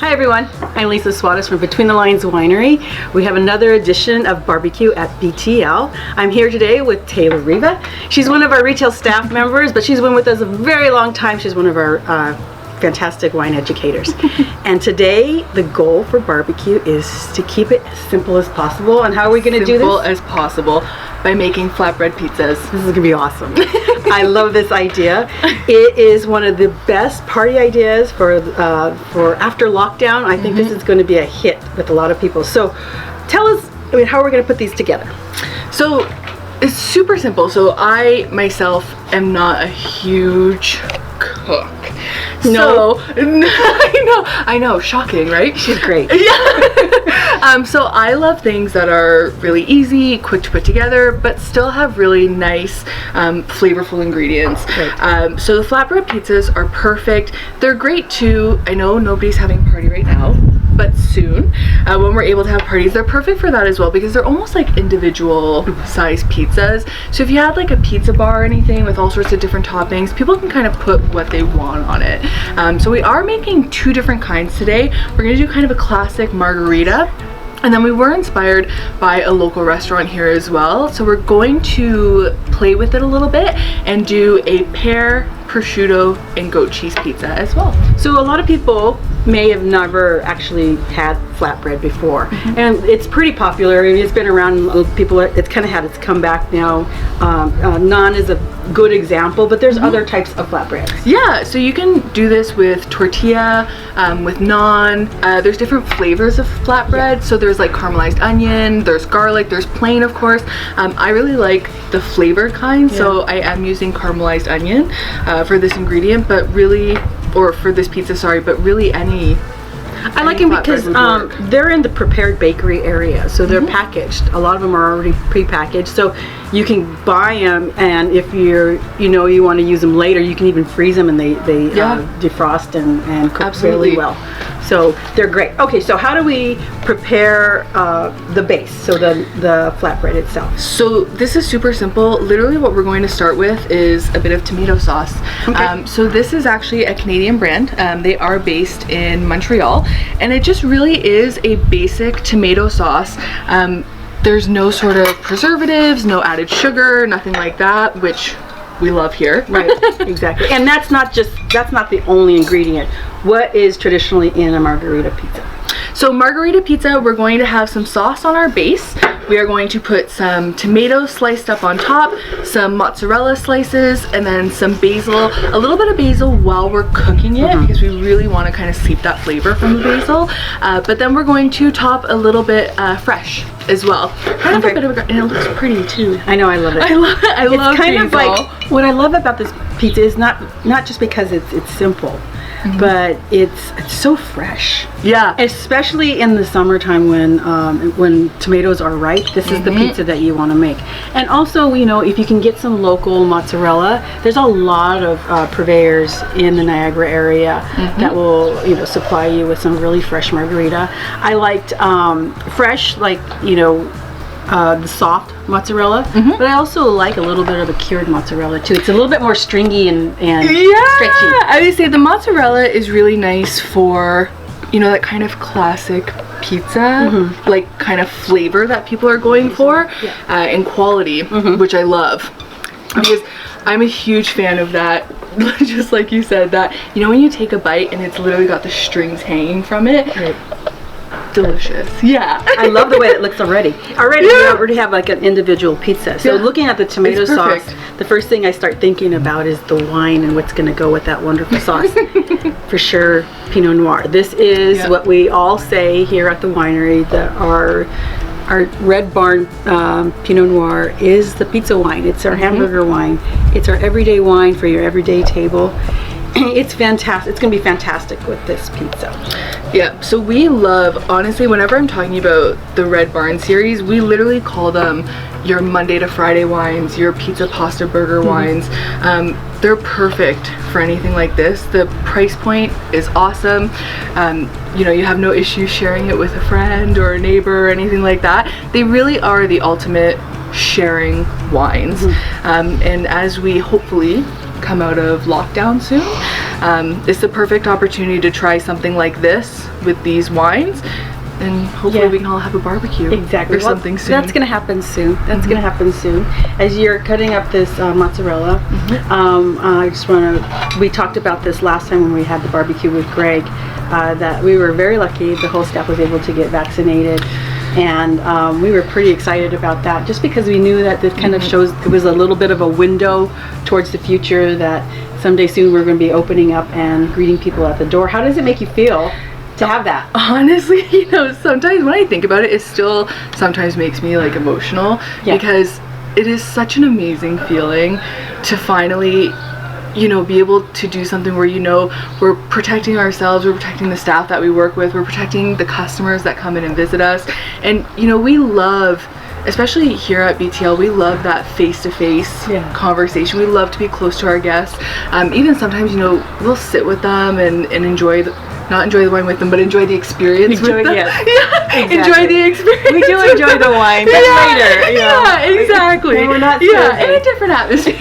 Hi everyone, I'm Lisa Swatis from Between the Lines Winery. We have another edition of barbecue at BTL. I'm here today with Taylor Riva. She's one of our retail staff members, but she's been with us a very long time. She's one of our fantastic wine educators. And today the goal for barbecue is to keep it as simple as possible. And how are we going to do this? Simple as possible by making flatbread pizzas. This is going to be awesome. I love this idea. It is one of the best party ideas for after lockdown. I think this is going to be a hit with a lot of people. So tell us, how are we going to put these together? So it's super simple. So I myself am not a huge cook. No. So, I know, shocking, right? She's great. Yeah. So I love things that are really easy, quick to put together, but still have really nice, flavorful ingredients. Right. So the flatbread pizzas are perfect. They're great too. I know nobody's having a party right now, but soon, when we're able to have parties, they're perfect for that as well, because they're almost like individual size pizzas. So if you had like a pizza bar or anything with all sorts of different toppings, people can kind of put what they want on it. So we are making two different kinds today. We're gonna do kind of a classic margarita, and then we were inspired by a local restaurant here as well. So we're going to play with it a little bit and do a pear, prosciutto, and goat cheese pizza as well. So a lot of people may have never actually had flatbread before, and it's pretty popular. I mean, it's been around. People, it's kind of had its comeback now. Naan is a good example, but there's other types of flatbreads. Yeah, so you can do this with tortilla, with naan. There's different flavors of flatbread. So there's like caramelized onion, there's garlic, there's plain, of course. I really like the flavored kind, so I am using caramelized onion for this ingredient, but really, or for this pizza, sorry, but really any. I like them because they're in the prepared bakery area, so they're packaged. A lot of them are already pre-packaged, so you can buy them, and if you want to use them later, you can even freeze them, and they defrost and cook really well. So they're great. Okay, so how do we prepare the base, so the flatbread itself? So this is super simple. Literally what we're going to start with is a bit of tomato sauce. Okay. So this is actually a Canadian brand. They are based in Montreal, and it just really is a basic tomato sauce. There's no sort of preservatives, no added sugar, nothing like that, which we love here. Right, exactly. And that's not the only ingredient. What is traditionally in a margarita pizza? So margarita pizza, we're going to have some sauce on our base. We are going to put some tomatoes sliced up on top, some mozzarella slices, and then some basil, a little bit of basil while we're cooking it, because we really want to kind of seep that flavor from the basil. But then we're going to top a little bit fresh as well. Kind of a bit of and it looks pretty too. I know, I love it. I love kind of basil. like, what I love about this pizza is not just because it's simple, but it's so fresh. Yeah. Especially in the summertime when tomatoes are ripe, this is the pizza that you want to make. And also, if you can get some local mozzarella, there's a lot of purveyors in the Niagara area that will supply you with some really fresh margarita. I liked fresh, like the soft mozzarella, but I also like a little bit of a cured mozzarella too. It's a little bit more stringy and stretchy. I would say the mozzarella is really nice for that kind of classic pizza, like kind of flavor that people are going for, and quality, which I love, because I'm a huge fan of that. Just like you said, that when you take a bite and it's literally got the strings hanging from it. Right. Delicious. Yeah. I love the way it looks already. We already have like an individual pizza. So looking at the tomato sauce, the first thing I start thinking about is the wine and what's going to go with that wonderful sauce. For sure, Pinot Noir. This is what we all say here at the winery, that our Red Barn Pinot Noir is the pizza wine. It's our hamburger wine. It's our everyday wine for your everyday table. It's fantastic. It's going to be fantastic with this pizza. Yeah, so we love, honestly, whenever I'm talking about the Red Barn series, we literally call them your Monday to Friday wines, your pizza, pasta, burger wines. They're perfect for anything like this. The price point is awesome. You have no issue sharing it with a friend or a neighbor or anything like that. They really are the ultimate sharing wines. And as we hopefully come out of lockdown soon, it's the perfect opportunity to try something like this with these wines. And hopefully we can all have a barbecue. Exactly. Or something soon. That's going to happen soon. That's going to happen soon. As you're cutting up this mozzarella, I just want to, we talked about this last time when we had the barbecue with Greg, that we were very lucky. The whole staff was able to get vaccinated. And we were pretty excited about that, just because we knew that this kind of shows, it was a little bit of a window towards the future, that someday soon we're going to be opening up and greeting people at the door. How does it make you feel to have that? Honestly, you know, sometimes when I think about it, it still sometimes makes me like emotional, because it is such an amazing feeling to finally, you know, be able to do something where, you know, we're protecting ourselves, we're protecting the staff that we work with, we're protecting the customers that come in and visit us. And, you know, we love, especially here at BTL, we love that face-to-face conversation. We love to be close to our guests. Even sometimes, you know, we'll sit with them and enjoy not enjoy the wine with them, but enjoy the experience with them. Exactly. Enjoy the experience. We do enjoy the wine, but later. Yeah, exactly. When we're not in a different atmosphere.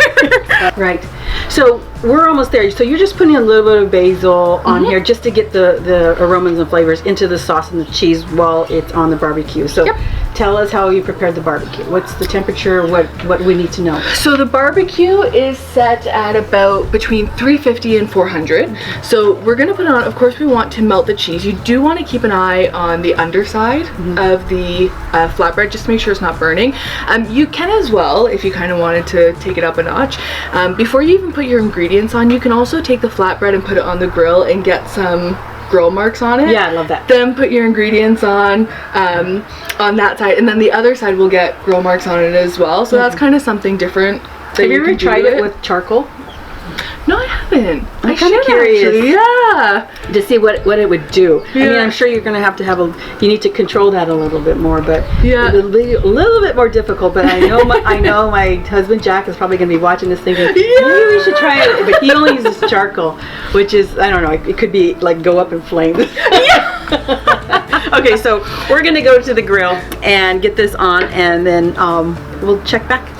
Right. So we're almost there. So you're just putting a little bit of basil on here just to get the aromas and flavors into the sauce and the cheese while it's on the barbecue. So tell us how you prepared the barbecue. What's the temperature? What we need to know? So the barbecue is set at about between 350 and 400. So we're going to put on, of course, we want to melt the cheese. You do want to keep an eye on the underside of the flatbread, just to make sure it's not burning. You can as well, if you kind of wanted to take it up a notch. Before you even put your ingredients on, you can also take the flatbread and put it on the grill and get some grill marks on it. Yeah, I love that. Then put your ingredients on that side, and then the other side will get grill marks on it as well. So that's kind of something different. Have you ever tried it with charcoal? No, I haven't. I'm kind of curious. Actually. Yeah. To see what it would do. I mean, I'm sure you're going to have you need to control that a little bit more, but it'll be a little bit more difficult. But I know my husband Jack is probably going to be watching this thinking, maybe we should try it. But he only uses charcoal, which is, I don't know, it could be like go up in flames. Okay, so we're going to go to the grill and get this on, and then we'll check back.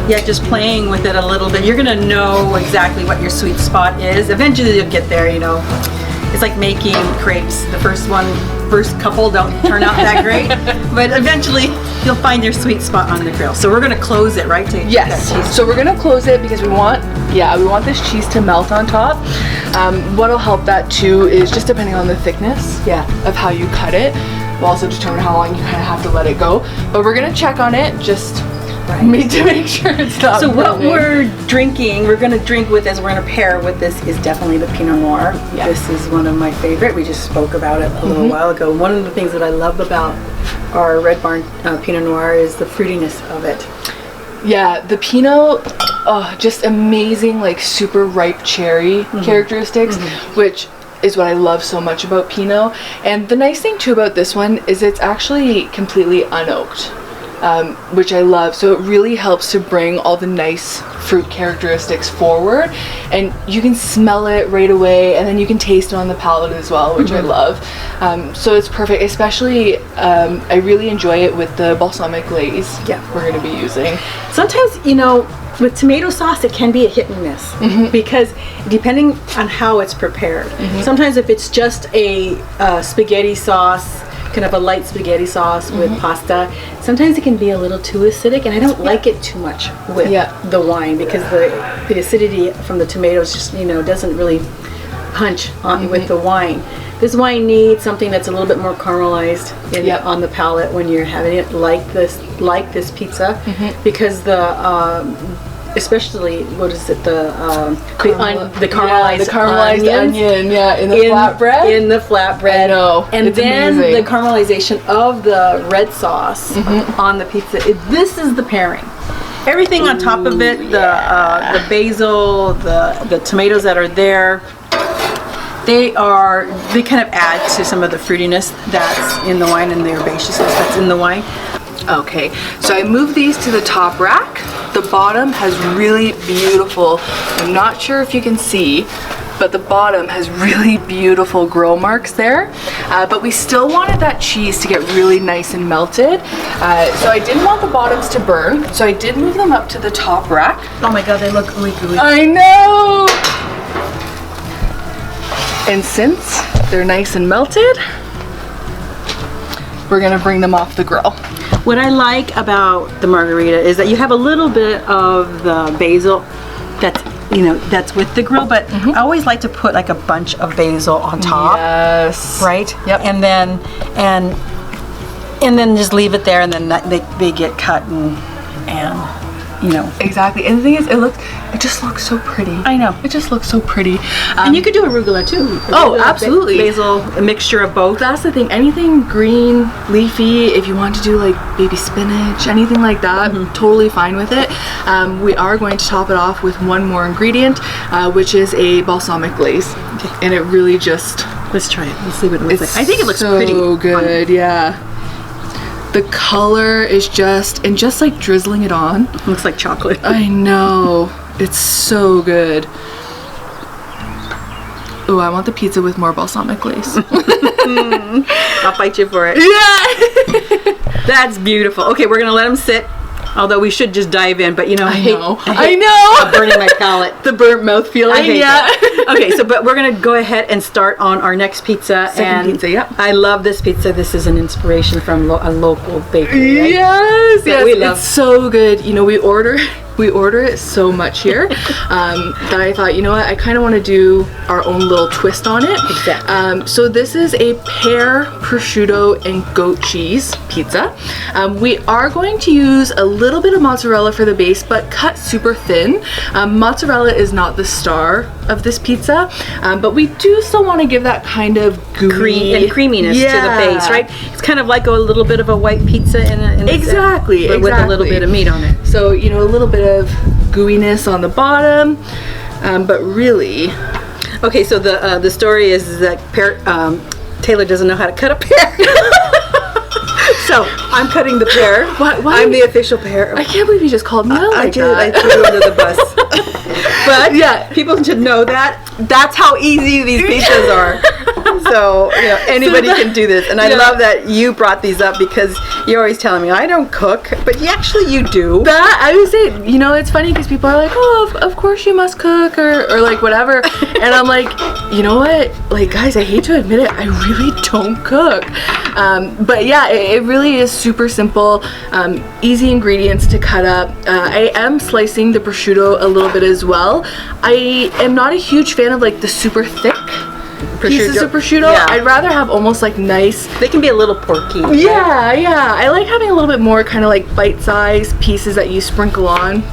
Yeah, just playing with it a little bit. You're gonna know exactly what your sweet spot is. Eventually you'll get there, you know. It's like making crepes. The first couple don't turn out that great, but eventually you'll find your sweet spot on the grill. So we're gonna close it, right? Yes. So we're gonna close it because we want this cheese to melt on top. What'll help that too is just depending on the thickness of how you cut it, will also determine how long you kind of have to let it go. But we're gonna check on it just to make sure it's not So burning. what we're going to drink with this, we're going to pair with this, is definitely the Pinot Noir. This is one of my favorite. We just spoke about it a little while ago. One of the things that I love about our Red Barn Pinot Noir is the fruitiness of it. Yeah, the Pinot, just amazing, like super ripe cherry characteristics, which is what I love so much about Pinot. And the nice thing too about this one is it's actually completely unoaked. Which I love. So it really helps to bring all the nice fruit characteristics forward, and you can smell it right away, and then you can taste it on the palate as well, which I love. So it's perfect, especially I really enjoy it with the balsamic glaze we're going to be using. Sometimes, you know, with tomato sauce it can be a hit and miss because depending on how it's prepared. Sometimes if it's just a spaghetti sauce, kind of a light spaghetti sauce with pasta, sometimes it can be a little too acidic, and I don't like it too much with the wine because the acidity from the tomatoes just, you know, doesn't really punch on with the wine. This wine needs something that's a little bit more caramelized on the palate when you're having it, like this pizza, because the especially what is it, the caramelized onion in the flatbread. I know. And it's then amazing. the caramelization of the red sauce on the pizza. This is the pairing. Everything on top of it, the basil, the tomatoes that are there, they kind of add to some of the fruitiness that's in the wine and the herbaceousness that's in the wine. Okay, so I moved these to the top rack. The bottom has really beautiful, I'm not sure if you can see, but the bottom has really beautiful grill marks there. But we still wanted that cheese to get really nice and melted. So I didn't want the bottoms to burn, so I did move them up to the top rack. Oh my god, they look gooey gooey. I know! And since they're nice and melted, we're gonna bring them off the grill. What I like about the margarita is that you have a little bit of the basil that's, you know, that's with the grill, but I always like to put like a bunch of basil on top. Yes. Right? Yep. And then just leave it there, and then they get cut and you know. Exactly. And the thing is, it just looks so pretty. I know. It just looks so pretty. And you could do arugula too. Oh, absolutely. Basil, a mixture of both. That's the thing. Anything green, leafy, if you want to do like baby spinach, anything like that, totally fine with it. We are going to top it off with one more ingredient, which is a balsamic glaze. Okay. And it really just... Let's try it. Let's see what it looks like. I think it looks so pretty good. Yeah. The color is just like drizzling it on. Looks like chocolate. I know. It's so good. Oh, I want the pizza with more balsamic glaze. I'll fight you for it. Yeah. That's beautiful. Okay, we're gonna let them sit. Although we should just dive in, but you know, I hate burning my palate. The burnt mouth feeling. I hate that. Okay, so but we're gonna go ahead and start on our next pizza. Second pizza, yep. I love this pizza. This is an inspiration from a local bakery. Right? Yes, yes. We love. It's so good. You know, we order it so much here that I thought, you know what, I kind of want to do our own little twist on it. Exactly. So this is a pear, prosciutto, and goat cheese pizza. We are going to use a little bit of mozzarella for the base, but cut super thin. Mozzarella is not the star of this pizza, but we do still want to give that kind of gooey creaminess to the base, right? It's kind of like a little bit of a white pizza in exactly, with a little bit of meat on it. So, you know, a little bit of gooiness on the bottom, but really. Okay, so the story is that Taylor doesn't know how to cut a pear. So I'm cutting the pear. Why? I'm the official pear. I can't believe you just called me out like that. I threw you under the bus. But yeah, people should know that that's how easy these pizzas are. So, you know, anybody can do this. And I love that you brought these up because you're always telling me I don't cook, but you do. That, I would say, you know, it's funny because people are like, oh, of course you must cook or like whatever. And I'm like, you know what? Like, guys, I hate to admit it, I really don't cook. But yeah, it really is super simple, easy ingredients to cut up. I am slicing the prosciutto a little bit as well. I am not a huge fan of like the super thick pieces of prosciutto. Yeah. I'd rather have almost like nice. They can be a little porky. Yeah, yeah. I like having a little bit more kind of like bite-sized pieces that you sprinkle on.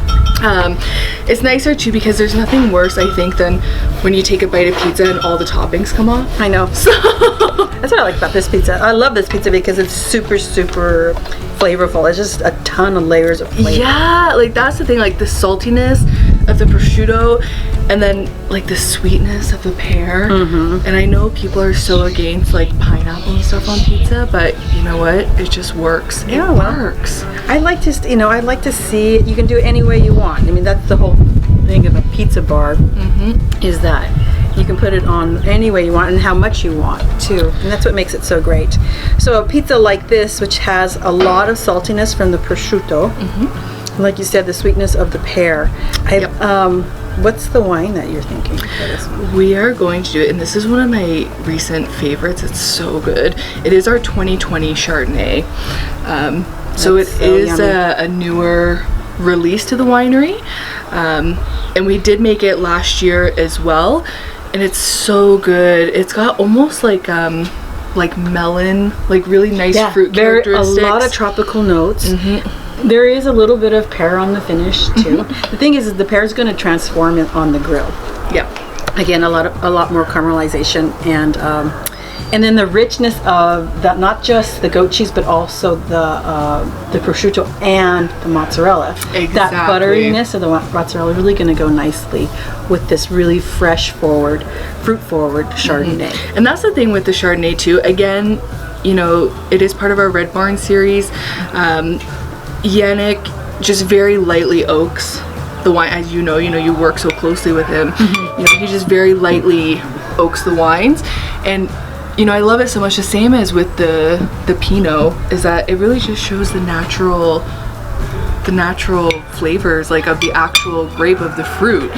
It's nicer too because there's nothing worse, I think, than when you take a bite of pizza and all the toppings come off. I know. So that's what I like about this pizza. I love this pizza because it's super, super flavorful. It's just a ton of layers of flavor. Yeah, like that's the thing, like the saltiness of the prosciutto and then like the sweetness of the pear. And I know people are so against like pineapple and stuff on pizza, but you know what? It just works. It works. I like to, you know, I like to see it. You can do it any way you want. I mean, that's the whole thing of a pizza bar is that you can put it on any way you want and how much you want too, and that's what makes it so great. So a pizza like this, which has a lot of saltiness from the prosciutto, like you said, the sweetness of the pear. What's the wine that you're thinking for this one? We are going to do it, and this is one of my recent favorites. It's so good. It is our 2020 Chardonnay. So it is a newer release to the winery, and we did make it last year as well, and it's so good. It's got almost like melon, like really nice fruit characteristics. A lot of tropical notes. There is a little bit of pear on the finish too. The thing is the pear is going to transform it on the grill. Again, a lot more caramelization and then the richness of that, not just the goat cheese but also the prosciutto and the mozzarella. That butteriness of the mozzarella is really going to go nicely with this really fruit forward Chardonnay. And that's the thing with the Chardonnay too. Again, you know, it is part of our Red Barn series. Yannick just very lightly oaks the wine. As you know, you work so closely with him. You know, he just very lightly oaks the wines, and you know, I love it so much. The same as with the Pinot, is that it really just shows the natural flavors, like, of the actual grape, of the fruit.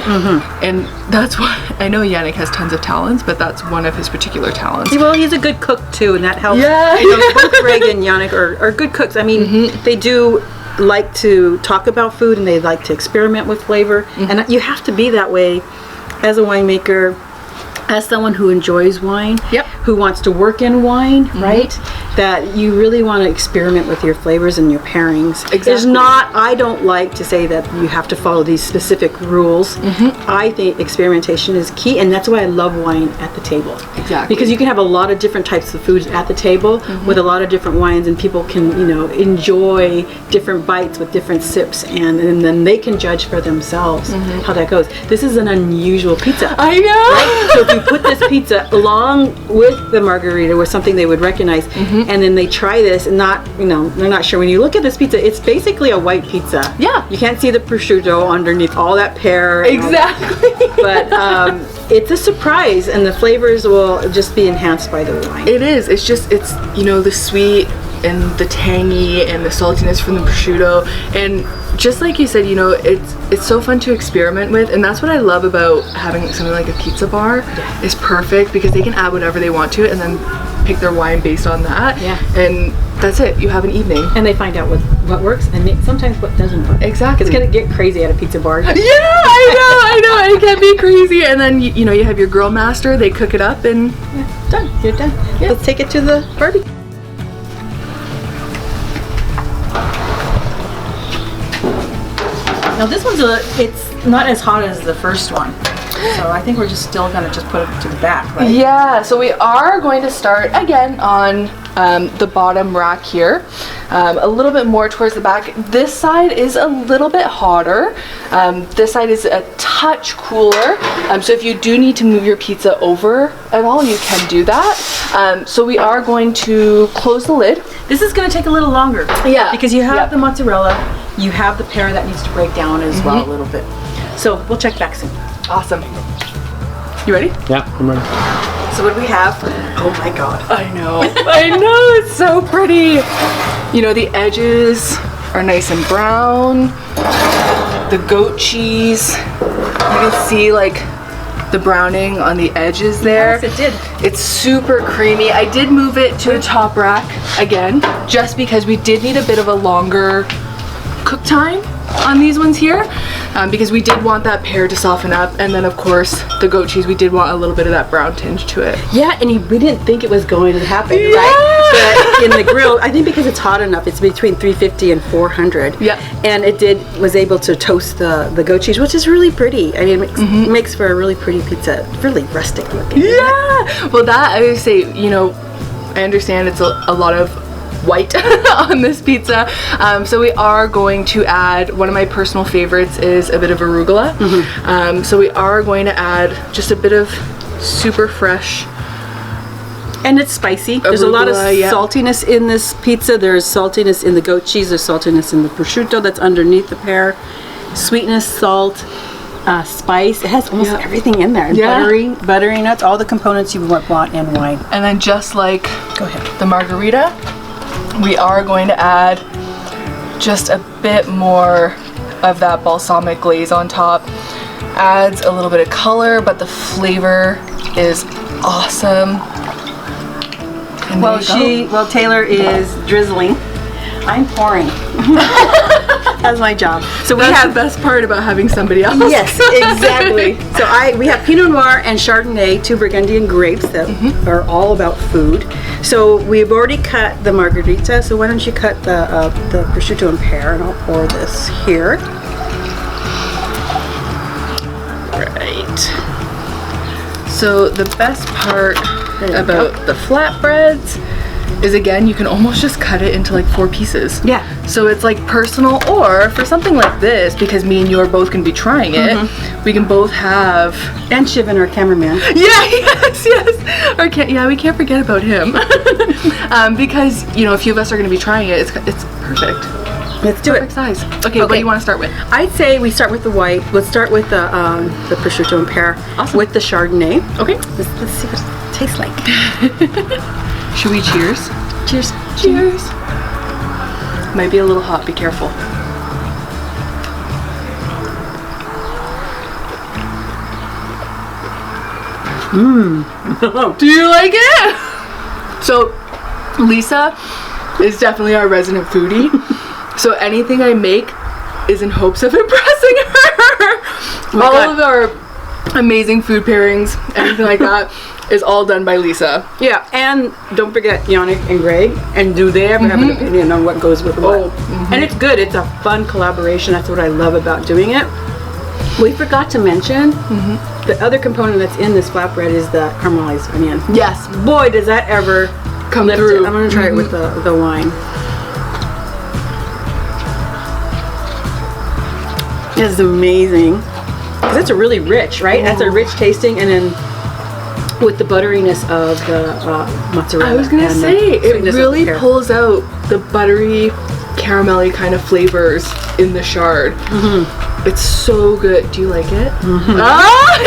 And that's what I know. Yannick has tons of talents, but that's one of his particular talents. Well, he's a good cook too, and that helps. Yeah. You know, both Greg and Yannick are good cooks. I mean, they do like to talk about food, and they like to experiment with flavor, and you have to be that way as a winemaker, as someone who enjoys wine, who wants to work in wine, right? That you really want to experiment with your flavors and your pairings. There's not, I don't like to say that you have to follow these specific rules. I think experimentation is key, and that's why I love wine at the table. Because you can have a lot of different types of foods at the table with a lot of different wines, and people can, you know, enjoy different bites with different sips, and then they can judge for themselves how that goes. This is an unusual pizza. I know! Right? So if you put this pizza along with the margarita with something they would recognize, and then they try this, and not, you know, they're not sure. When you look at this pizza, it's basically a white pizza. Yeah. You can't see the prosciutto underneath all that pear. Exactly. But it's a surprise, and the flavors will just be enhanced by the wine. It is. It's just, it's, you know, the sweet and the tangy and the saltiness from the prosciutto, and just like you said, you know, it's so fun to experiment with, and that's what I love about having something like a pizza bar. Is perfect because they can add whatever they want to it and then pick their wine based on that. And that's it. You have an evening, and they find out what works and sometimes what doesn't work. Exactly. It's gonna get crazy at a pizza bar. Yeah, I know. It can be crazy, and then you know, you have your grill master. They cook it up, and done. You're done. Let's take it to the barbecue. Now this one's it's not as hot as the first one, so I think we're just still gonna just put it to the back, right? Yeah, so we are going to start again on the bottom rack here, a little bit more towards the back. This side is a little bit hotter. This side is a touch cooler. So if you do need to move your pizza over at all, you can do that. So we are going to close the lid. This is gonna take a little longer. Yeah. Because you have the mozzarella, you have the pear that needs to break down as well a little bit. So we'll check back soon. Awesome. You ready? Yeah, I'm ready. So what do we have? Oh my God. I know. I know, it's so pretty. You know, the edges are nice and brown. The goat cheese, you can see like the browning on the edges there. Yes, it did. It's super creamy. I did move it to the top rack again, just because we did need a bit of a longer cook time on these ones here, because we did want that pear to soften up, and then of course the goat cheese, we did want a little bit of that brown tinge to it. Yeah, and we didn't think it was going to happen, Yeah. right? But in the grill, I think because it's hot enough, it's between 350 and 400. Yeah. And it was able to toast the goat cheese, which is really pretty. I mean, it makes for a really pretty pizza, really rustic looking. Yeah. Well, that I would say, you know, I understand it's a lot of white on this pizza, so we are going to add, one of my personal favorites is a bit of arugula. So we are going to add just a bit of super fresh, and it's spicy. There's a lot of arugula, saltiness in this pizza. There's saltiness in the goat cheese, there's saltiness in the prosciutto that's underneath the pear, sweetness, salt, spice. It has almost everything in there. And buttery nuts, all the components you would want in wine. and then just like Go ahead. the margarita, we are going to add just a bit more of that balsamic glaze on top. Adds a little bit of color, but the flavor is awesome. And Well, Taylor is drizzling. I'm pouring. That's my job. So we that's have the best part about having somebody else. Yes, exactly. So we have Pinot Noir and Chardonnay, two Burgundian grapes that are all about food. So we've already cut the margarita. So why don't you cut the prosciutto and pear, and I'll pour this here. Right. So the best part about the flatbreads is, again, you can almost just cut it into like 4 pieces. Yeah. So it's like personal, or for something like this, because me and you are both going to be trying it, we can both have... And Shivan, our cameraman. Yeah, yes. We can't forget about him. Because, you know, a few of us are going to be trying it. It's perfect. Let's do Perfect size. Okay, what do you want to start with? I'd say we start with the white. Let's start with the prosciutto and pear. Awesome. With the Chardonnay. Okay. Let's see what it tastes like. Should we cheers? Cheers. Cheers. Might be a little hot, be careful. Do you like it? So, Lisa is definitely our resident foodie. So anything I make is in hopes of impressing her. All of our amazing food pairings, anything like that, is all done by Lisa. Yeah, and don't forget Yannick and Greg, and do they ever have an opinion on what goes with what? And it's good. It's a fun collaboration. That's what I love about doing it. We forgot to mention the other component that's in this flatbread is the caramelized onion. Yes. Boy, does that ever come lift through. it. I'm going to try it with the wine. It's amazing. Because it's a really rich, right? That's a rich tasting, and then with the butteriness of the mozzarella. I was gonna say, it really pulls out the buttery, caramelly kind of flavors in the chard. It's so good. Do you like it? Ah!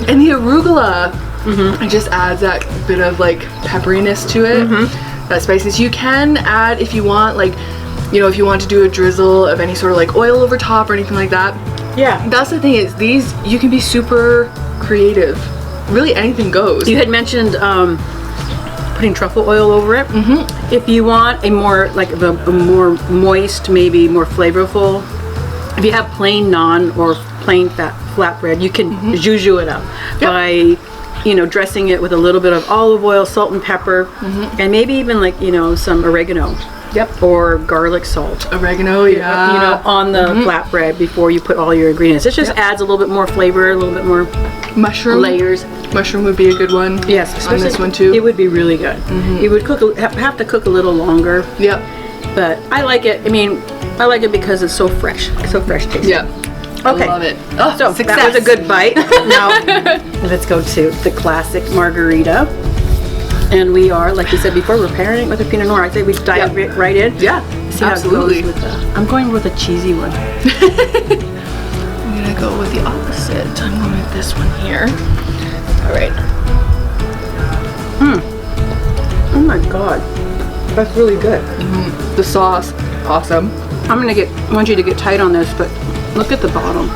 And the arugula, it just adds that bit of like pepperiness to it. That spiciness. You can add, if you want, like, you know, if you want to do a drizzle of any sort of like oil over top or anything like that. Yeah. That's the thing, is these, you can be super creative. Really anything goes. You had mentioned putting truffle oil over it. If you want a more like a more moist, maybe more flavorful, if you have plain naan or plain flatbread, you can zhuzh it up by, you know, dressing it with a little bit of olive oil, salt and pepper, and maybe even like, you know, some oregano. Or garlic salt. Oregano, yeah. You know, on the flatbread before you put all your ingredients. It just adds a little bit more flavor, a little bit more mushroom layers. Mushroom would be a good one. Yes, especially on this one too. It would be really good. You would have to cook a little longer. Yep. But I like it. I mean, I like it because it's so fresh tasting. Yeah. Okay. I love it. Oh, so success. that was a good bite. Now let's go to the classic margarita. And we are, like we said before, we're pairing it with a Pinot Noir. I say we dive right in. Yeah, see absolutely. How it goes with I'm going with a cheesy one. I'm gonna go with the opposite. I'm going with this one here. All right. Oh my God, that's really good. The sauce, awesome. I want you to get tight on this, but look at the bottom.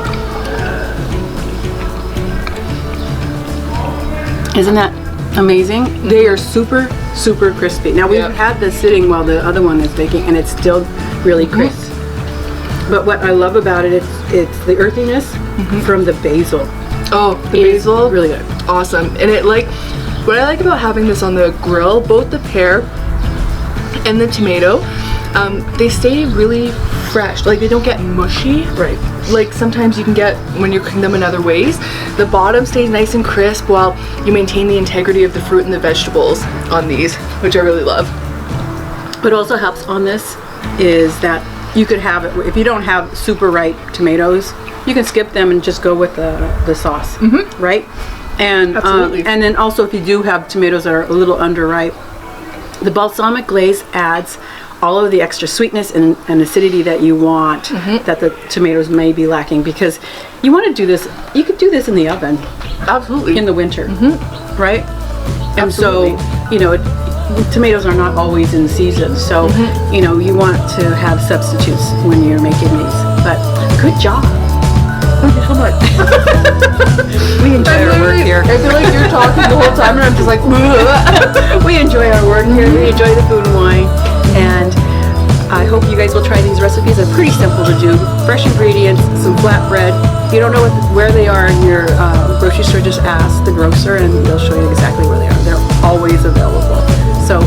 Isn't that amazing? They are super crispy. Now we've had this sitting while the other one is baking, and it's still really crisp. But what I love about it, it's the earthiness from the basil. Oh, the basil, really good. Awesome. And it, like, what I like about having this on the grill, both the pear and the tomato, they stay really fresh. Like, they don't get mushy. Right. Like sometimes you can get when you're cooking them in other ways. The bottom stays nice and crisp while you maintain the integrity of the fruit and the vegetables on these, which I really love. What also helps on this is that you could have it, if you don't have super ripe tomatoes, you can skip them and just go with the sauce, right? And absolutely. And then also if you do have tomatoes that are a little underripe, the balsamic glaze adds all of the extra sweetness and acidity that you want that the tomatoes may be lacking, because you want to do this, you could do this in the oven. Absolutely. In the winter, right? And absolutely. so, you know, tomatoes are not always in season, so, you know, you want to have substitutes when you're making these. But good job. Thank you so much. We enjoy our work here. I feel like you're talking the whole time and I'm just like, we enjoy our work here. We enjoy the food and wine. And I hope you guys will try these recipes. They're pretty simple to do. Fresh ingredients, some flatbread. If you don't know where they are in your grocery store, just ask the grocer and they'll show you exactly where they are. They're always available. So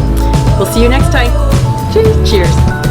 we'll see you next time. Cheers. Cheers.